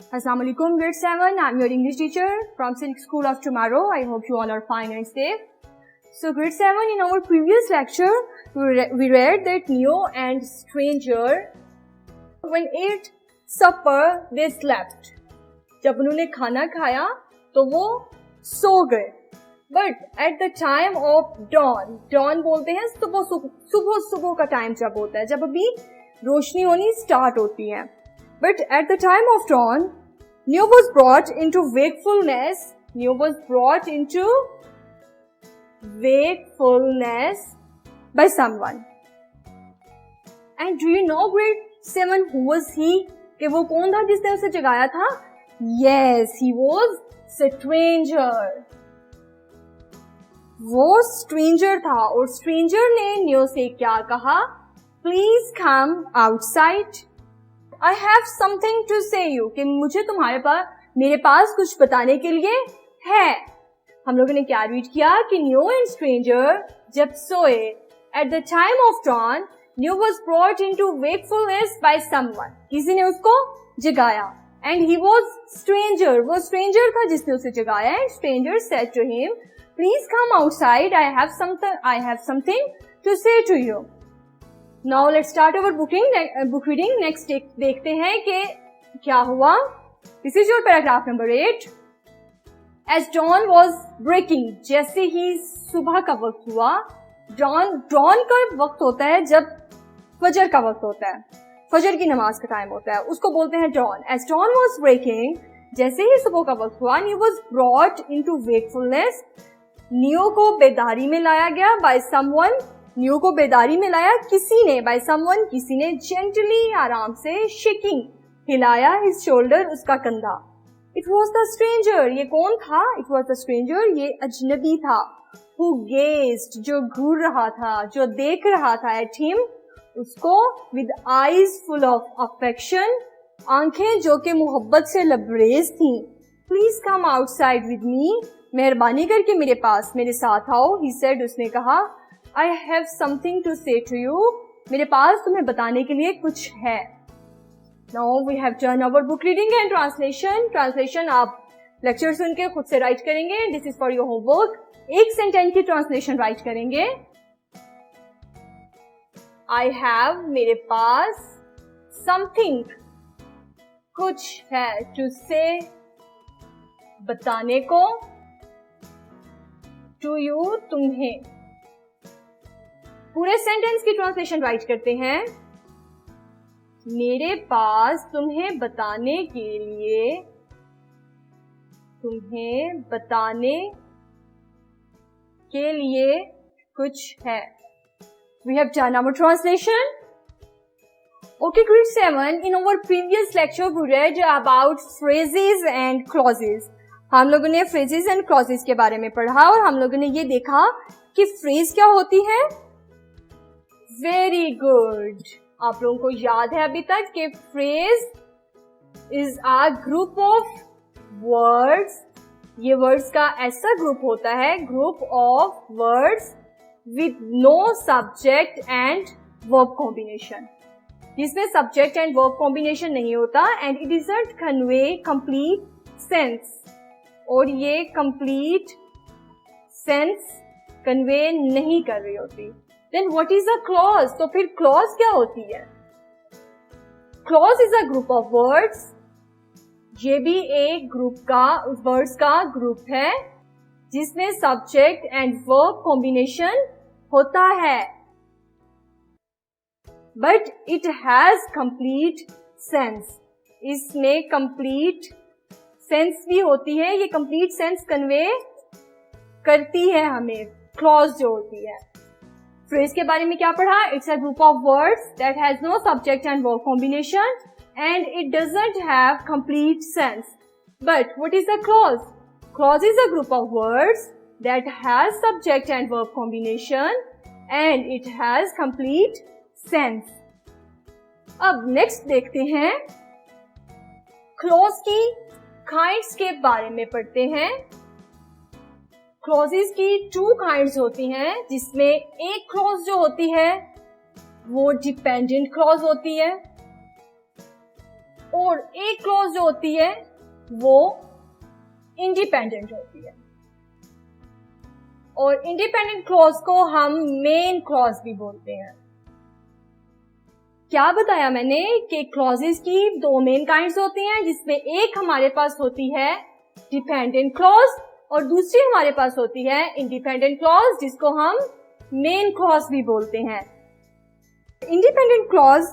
Assalamu alaikum, grade 7. I'm your English teacher from Silk School of Tomorrow. I hope you all are fine and safe. So grade 7, in our previous lecture, we read that Neo and stranger, when ate supper, they slept. जब उन्होंने खाना खाया तो वो सो गए. But at the time of dawn बोलते हैं सुबह का टाइम जब होता है, जब अभी रोशनी होनी स्टार्ट होती है. But at the time of dawn, Neo was brought into wakefulness. Neo was brought into wakefulness by someone. And do you know grade 7 who was he? कि वो कौन था जिसने उसे जगाया था? Yes, he was stranger. वो stranger था और stranger ने Neo से क्या कहा? Please come outside. I have something to say you. कि मुझे मेरे पास कुछ बताने के लिए है. हम लोगों ने क्या रीड किया कि Neo and stranger जब सोए, at the time of dawn, Neo was brought into wakefulness by someone. किसी ने उसको जगाया. And he was stranger. वो stranger था जिसने उसे जगाया. And stranger said to him, please come outside. I have something to say to you. Now let's start our book reading. Next देखते हैं कि क्या हुआ. This is your paragraph number 8. As dawn was breaking, जैसे ही सुबह का वक्त हुआ. dawn का वक्त होता है जब फजर का वक्त होता है, फजर की नमाज का टाइम होता है, उसको बोलते हैं dawn. As dawn was breaking, जैसे ही सुबह का वक्त हुआ, Neo was brought into wakefulness. Neo को बेदारी में लाया गया by someone. Neo को बेदारी में लाया किसी ने, by someone, किसी ने gently, आराम से, shaking, हिलाया his shoulder, उसका कंधा. It was the stranger. ये कौन था? It was the stranger. ये अजनबी था. Who gazed, जो घूर रहा था, जो देख रहा था at him, उसको with eyes full of affection, आंखें जो कि मोहब्बत से लबरेज थीं. Please come outside with me. मेहरबानी करके मेरे पास, मेरे साथ आओ. He said, उसने कहा, I have something to say to you. मेरे पास तुम्हें बताने के लिए कुछ है. Now we have done our book reading and translation. Translation आप लेक्चर सुन के खुद से राइट करेंगे. This is for your homework. एक सेंटेंस की ट्रांसलेशन राइट करेंगे. I have, मेरे पास, something, कुछ है, to say, बताने को, to you, तुम्हें. पूरे सेंटेंस की ट्रांसलेशन राइट करते हैं. मेरे पास तुम्हें बताने के लिए कुछ है. We have done our translation. Okay, grade 7. In our previous lecture, we read about phrases and clauses. हम लोगों ने phrases and clauses के बारे में पढ़ा और हम लोगों ने ये देखा कि phrase क्या होती है. Very good. आप लोगों को याद है अभी तक कि phrase is a group of words. ये words का ऐसा ग्रुप होता है, group of words with no subject and verb combination, जिसमें subject and verb combination नहीं होता, and it doesn't convey complete sense. और ये complete sense convey नहीं कर रही होती. Then what is a clause? तो फिर clause क्या होती है? Clause is a group of words. ये भी एक ग्रुप का, वर्ड्स का ग्रुप है जिसमें सब्जेक्ट एंड वर्ब कॉम्बिनेशन होता है. But it has complete sense. इसमें कंप्लीट सेंस भी होती है. ये कंप्लीट सेंस कन्वे करती है हमें क्लॉज जो होती है. फ्रेज के बारे में क्या पढ़ा? It's a group of words that has no subject and verb combination and it doesn't have complete sense. But what is a clause? Clause is a group of words that has subject and verb combination and it has complete sense. अब next देखते हैं, clause की kinds के बारे में पढ़ते हैं. clauses की two kinds होती हैं, जिसमें एक clause जो होती है वो dependent clause होती है और एक क्लॉज जो होती है वो इंडिपेंडेंट होती है, और इंडिपेंडेंट क्लॉज को हम मेन क्लॉज भी बोलते हैं। क्या बताया मैंने कि क्लॉजेस की दो मेन काइंड्स होती हैं, जिसमें एक हमारे पास होती है डिपेंडेंट क्लॉज और दूसरी हमारे पास होती है इंडिपेंडेंट क्लॉज, जिसको हम मेन क्लॉज भी बोलते हैं। Independent clause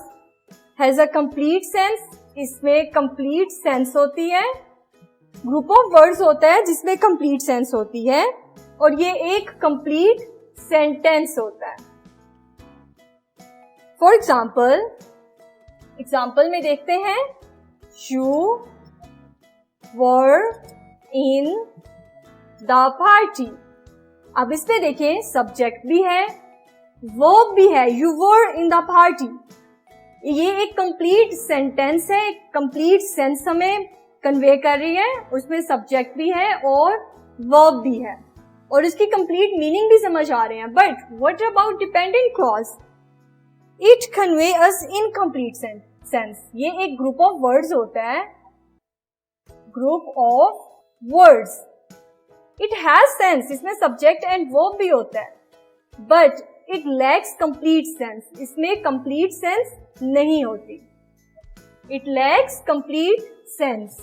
has a complete sense, इसमें कंप्लीट सेंस होती है। ग्रुप ऑफ वर्ड्स होता है जिसमें कंप्लीट सेंस होती है, और ये एक कंप्लीट सेंटेंस होता है। फॉर एग्जाम्पल में देखते हैं, you were in the party. अब इसमें देखें सब्जेक्ट भी है, वर्ब भी है, you were in the party. ये एक कंप्लीट सेंटेंस है, एक कंप्लीट सेंस हमें कन्वे कर रही है, उसमें सब्जेक्ट भी है और वर्ब भी है, और इसकी कंप्लीट मीनिंग भी समझ आ रहे हैं। But what about dependent clause? It convey us incomplete sense. ये एक ग्रुप ऑफ वर्ड्स होता है, group of words. It has sense, इसमें सब्जेक्ट एंड वर्ब भी होता है, but it lacks complete sense, इसमें कंप्लीट सेंस नहीं होती। It lacks complete sense,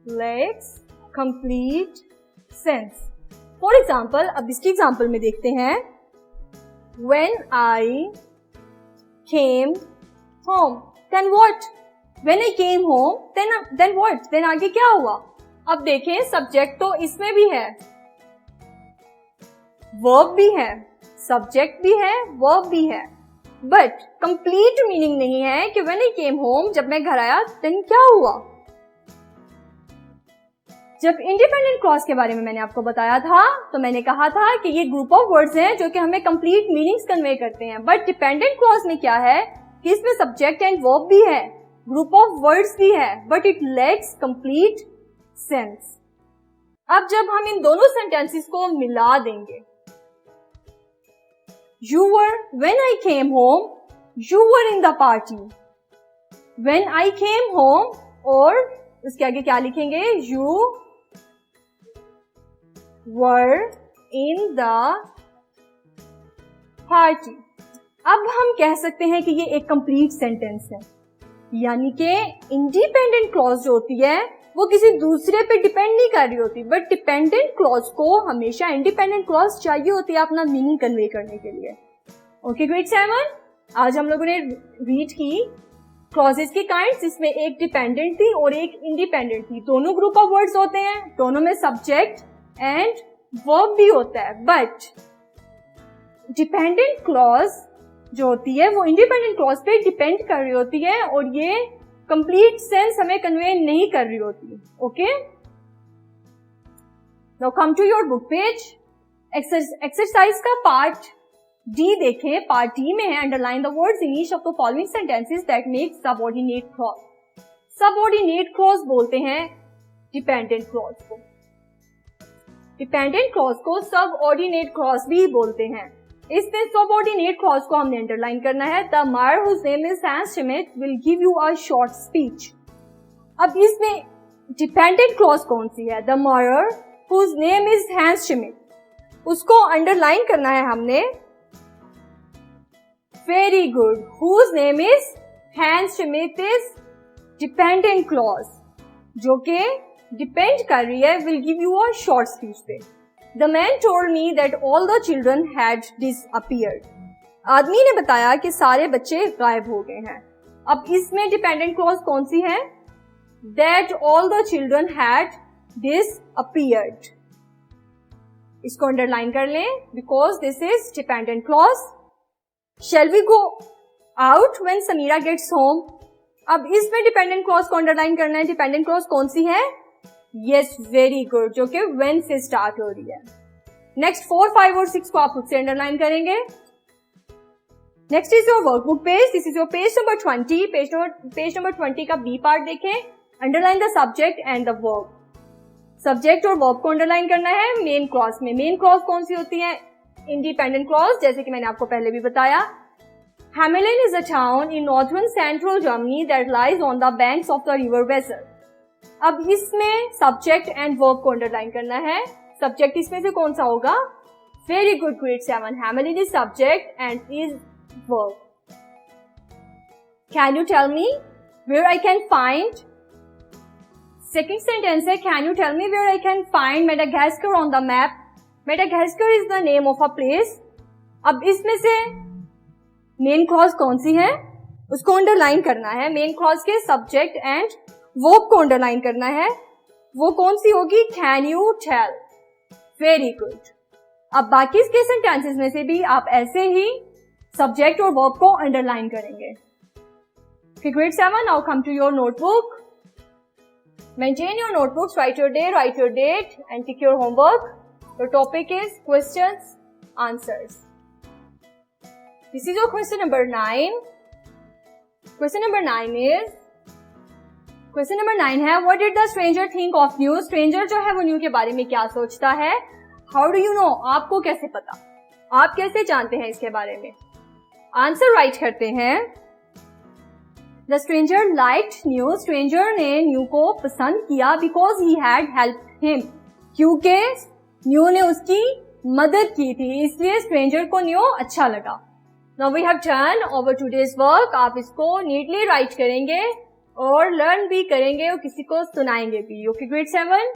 lakhs complete sense. For example, अब इसकी एग्जाम्पल में देखते हैं, When I came home, then what? When I came home, then what? Then आगे क्या हुआ? अब देखें सब्जेक्ट तो इसमें भी है, वर्ब भी है, सब्जेक्ट भी है, वर्ब भी है, बट कंप्लीट मीनिंग नहीं है कि व्हेन आई केम होम, जब मैं घर आया देन क्या हुआ। जब इंडिपेंडेंट क्लॉज के बारे में मैंने आपको बताया था तो मैंने कहा था कि ये ग्रुप ऑफ वर्ड्स हैं जो कि हमें कंप्लीट मीनिंग्स कन्वे करते हैं, बट डिपेंडेंट क्लॉज में क्या है कि इसमें सब्जेक्ट एंड वर्ब भी है, ग्रुप ऑफ वर्ड्स भी है, but it lacks complete sense. अब जब हम इन दोनों सेंटेंसेस को मिला देंगे, You were, when I came home, you were in the party. When I came home, और उसके आगे क्या लिखेंगे? You were in the party. अब हम कह सकते हैं कि ये एक कंप्लीट सेंटेंस है, यानी कि इंडिपेंडेंट क्लॉज जो होती है वो किसी दूसरे पे डिपेंड नहीं कर रही होती, बट डिपेंडेंट क्लॉज को हमेशा इंडिपेंडेंट क्लॉज चाहिए होती है अपना मीनिंग कन्वे करने के लिए। ओके ग्रेड 7, आज हम लोगों ने रीड की क्लॉजेस की काइंड्स, जिसमें एक डिपेंडेंट थी और एक इंडिपेंडेंट थी। दोनों ग्रुप ऑफ वर्ड्स होते हैं, दोनों में सब्जेक्ट एंड वर्ब भी होता है, बट डिपेंडेंट क्लॉज जो होती है वो इंडिपेंडेंट क्लॉज पे डिपेंड कर रही होती है, और ये कंप्लीट सेंस हमें कन्वे नहीं कर रही होती। Okay, now come to your book page. Exercise का पार्ट डी देखें। पार्ट डी में है, underline the words in each of the following sentences that make subordinate clause. Subordinate clause बोलते हैं डिपेंडेंट क्लॉज को। डिपेंडेंट क्लॉज को subordinate clause भी बोलते हैं। इसमें सबऑर्डिनेट क्लॉज को हमने अंडरलाइन करना है। The mayor whose name is Hans Schmidt will give you a short speech. अब इसमें डिपेंडेंट क्लॉज कौन सी है? The mayor whose name is Hans Schmidt, उसको अंडरलाइन करना है हमने। Very good, whose name is Hans Schmidt is dependent clause, जो कि डिपेंड कर रही है will give you a short speech पे। The man told me that all the children had disappeared. आदमी ने बताया कि सारे बच्चे गायब हो गए हैं। अब इसमें डिपेंडेंट क्लॉज कौन सी है? That all the children had disappeared. इसको अंडरलाइन कर लें because this is dependent clause. Shall we go out when Samira gets home? अब इसमें डिपेंडेंट क्लॉज को अंडरलाइन करना है। डिपेंडेंट क्लॉज कौन सी है? Yes, very good, जो कि when से स्टार्ट हो रही है। नेक्स्ट 4, 5 और 6 को आप खुद से अंडरलाइन करेंगे। Next is your workbook page. This is your page number 20। Page number 20 का बी पार्ट देखें। Underline the subject and the verb. Subject और वर्ब को अंडरलाइन करना है मेन क्लॉज में। मेन क्लॉज कौन सी होती है? इंडिपेंडेंट क्लॉज, जैसे कि मैंने आपको पहले भी बताया। Hamelin is a town in northern central Germany that lies on the banks of the river Weser. अब इसमें सब्जेक्ट एंड वर्ब को अंडरलाइन करना है. सब्जेक्ट इसमें से कौन सा होगा? Very good, grade 7. Hamelin is subject and is verb. Can you tell me where I can find? Second sentence है, can you tell me where I can find Madagascar on the map? Madagascar is the name of a place. अब इसमें से main clause कौन सी है उसको underline करना है. मेन क्लॉज के सब्जेक्ट एंड वर्ब को अंडरलाइन करना है. वो कौन सी होगी? Can you tell. Very good. अब बाकी इसके सेंटेंसेस में से भी आप ऐसे ही सब्जेक्ट और वर्ब को अंडरलाइन करेंगे. Grade 7, now come to your notebook. Maintain your notebooks, write your day, write your date and tick your homework. The topic is questions, answers. This is your question number 9. Question number 9 है, what did the stranger think of new? Stranger जो है वो new के बारे में क्या सोचता है? How do you know? आपको कैसे पता? आप कैसे जानते हैं इसके बारे में? आंसर राइट करते हैं. The stranger liked new. Stranger ने न्यू को पसंद किया because he had helped him. क्योंकि न्यू ने उसकी मदद की थी, इसलिए stranger को न्यू अच्छा लगा. Now we have done over today's work. आप इसको नीटली राइट करेंगे और लर्न भी करेंगे और किसी को सुनाएंगे भी. Okay, grade 7.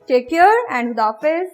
Take care and खुदा हाफिज.